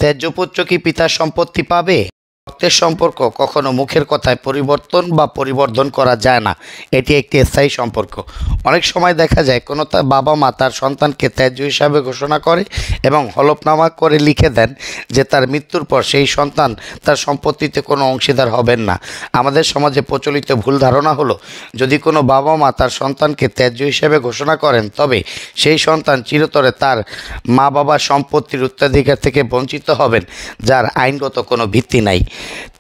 ত্যায্য পুত্র কি পিতার সম্পত্তি পাবে? রক্তের সম্পর্ক কখনো মুখের কথায় পরিবর্তন বা পরিবর্ধন করা যায় না, এটি একটি স্থায়ী সম্পর্ক। অনেক সময় দেখা যায় কোনো তার বাবা মা তার সন্তানকে ত্যায্য হিসাবে ঘোষণা করে এবং হলফনামা করে লিখে দেন যে তার মৃত্যুর পর সেই সন্তান তার সম্পত্তিতে কোনো অংশীদার হবেন না। আমাদের সমাজে প্রচলিত ভুল ধারণা হলো, যদি কোনো বাবা মা তার সন্তানকে ত্যায্য হিসেবে ঘোষণা করেন তবে সেই সন্তান চিরতরে তার মা বাবার সম্পত্তির উত্তরাধিকার থেকে বঞ্চিত হবেন, যার আইনগত কোনো ভিত্তি নাই।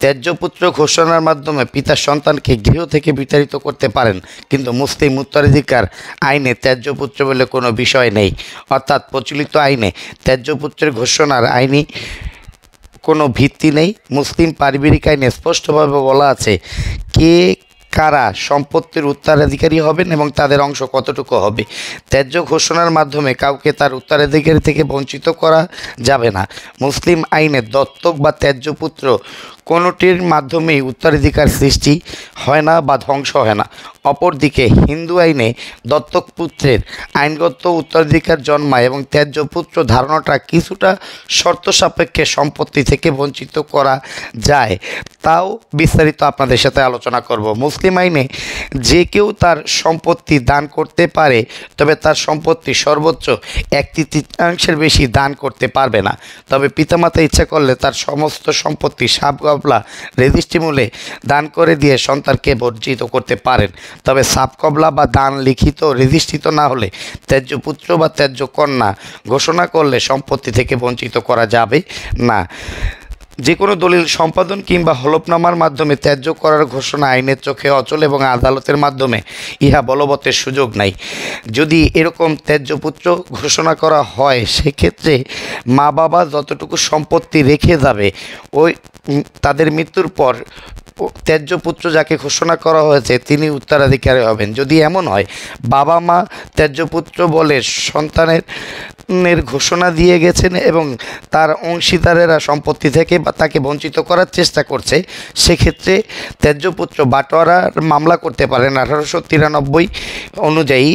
ত্যায্য পুত্র ঘোষণার মাধ্যমে পিতা সন্তানকে গৃহ থেকে বিতাড়িত করতে পারেন, কিন্তু মুসলিম উত্তরাধিকার আইনে ত্যায্য পুত্র বলে কোনো বিষয় নেই। অর্থাৎ প্রচলিত আইনে ত্যায্য পুত্রের ঘোষণার আইনি কোনো ভিত্তি নেই। মুসলিম পারিবারিক আইনে স্পষ্টভাবে বলা আছে কে কারা সম্পত্তির উত্তরাধিকারী হবেন এবং তাদের অংশ কতটুকু হবে। ত্যায্য ঘোষণার মাধ্যমে কাউকে তার উত্তরাধিকারী থেকে বঞ্চিত করা যাবে না। মুসলিম আইনে দত্তক বা ত্যায্য পুত্র কোনোটির মাধ্যমেই উত্তরাধিকার সৃষ্টি হয় না বা ধ্বংস হয় না। অপরদিকে হিন্দু আইনে দত্তক পুত্রের আইনগত উত্তরাধিকার জন্মায় এবং ত্যায্য পুত্র ধারণাটা কিছুটা শর্ত সাপেক্ষে সম্পত্তি থেকে বঞ্চিত করা যায়, তাও বিস্তারিত আপনাদের সাথে আলোচনা করব। মুসলিম আইনে যে কেউ তার সম্পত্তি দান করতে পারে, তবে তার সম্পত্তি সর্বোচ্চ 1/3 বেশি দান করতে পারবে না। তবে পিতামাতা ইচ্ছা করলে তার সমস্ত সম্পত্তি সাবকবলা রেজিস্ট্রি মূলে দান করে দিয়ে সন্তানকে বঞ্চিত করতে পারেন। তবে সাবকবলা বা দান লিখিত রেজিস্ট্রিত না হলে ত্যায্য পুত্র বা ত্যায্য কন্যা ঘোষণা করলে সম্পত্তি থেকে বঞ্চিত করা যাবে না। যে কোনো দলিল সম্পাদন কিংবা হলফনামার মাধ্যমে ত্যায্য করার ঘোষণা আইনের চোখে অচল এবং আদালতের মাধ্যমে ইহা বলবতের সুযোগ নাই। যদি এরকম ত্যায্য পুত্র ঘোষণা করা হয়, সেক্ষেত্রে মা বাবা যতটুকু সম্পত্তি রেখে যাবে ওই তাদের মৃত্যুর পর ত্যায্য পুত্র যাকে ঘোষণা করা হয়েছে তিনি উত্তরাধিকারী হবেন। যদি এমন হয় বাবা মা ত্যায্য পুত্র বলে সন্তানের ঘোষণা দিয়ে গেছেন এবং তার অংশীদারেরা সম্পত্তি থেকে বা তাকে বঞ্চিত করার চেষ্টা করছে, সেক্ষেত্রে ত্যায্য পুত্র বাটোয়ারার মামলা করতে পারেন। 1893 অনুযায়ী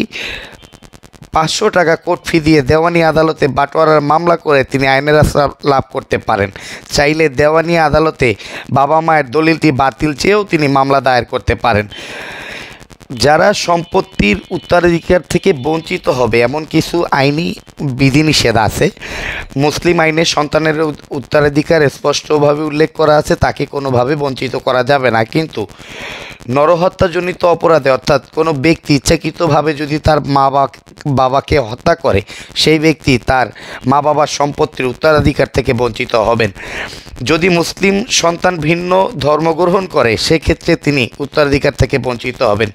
500 টাকা কোর্ট ফি দিয়ে দেওয়ানি আদালতে বাটোয়ারার মামলা করে তিনি আইনের আশ্রয় লাভ করতে পারেন। চাইলে দেওয়ানি আদালতে বাবা মায়ের দলিলটি বাতিল চেয়েও তিনি মামলা দায়ের করতে পারেন। যারা সম্পত্তির উত্তরাধিকার থেকে বঞ্চিত হবে এমন কিছু আইনি বিধিনিষেধ আছে। মুসলিম আইনে সন্তানের উত্তরাধিকার স্পষ্টভাবে উল্লেখ করা আছে, তাকে কোনোভাবে বঞ্চিত করা যাবে না। কিন্তু নরহত্যাজনিত অপরাধে, অর্থাৎ কোনো ব্যক্তি ইচ্ছাকৃতভাবে যদি তার বাবাকে হত্যা করে, সেই ব্যক্তি তার মা বাবার সম্পত্তির উত্তরাধিকার থেকে বঞ্চিত হবেন। যদি মুসলিম সন্তান ভিন্ন ধর্ম গ্রহণ করে, সেক্ষেত্রে তিনি উত্তরাধিকার থেকে বঞ্চিত হবেন।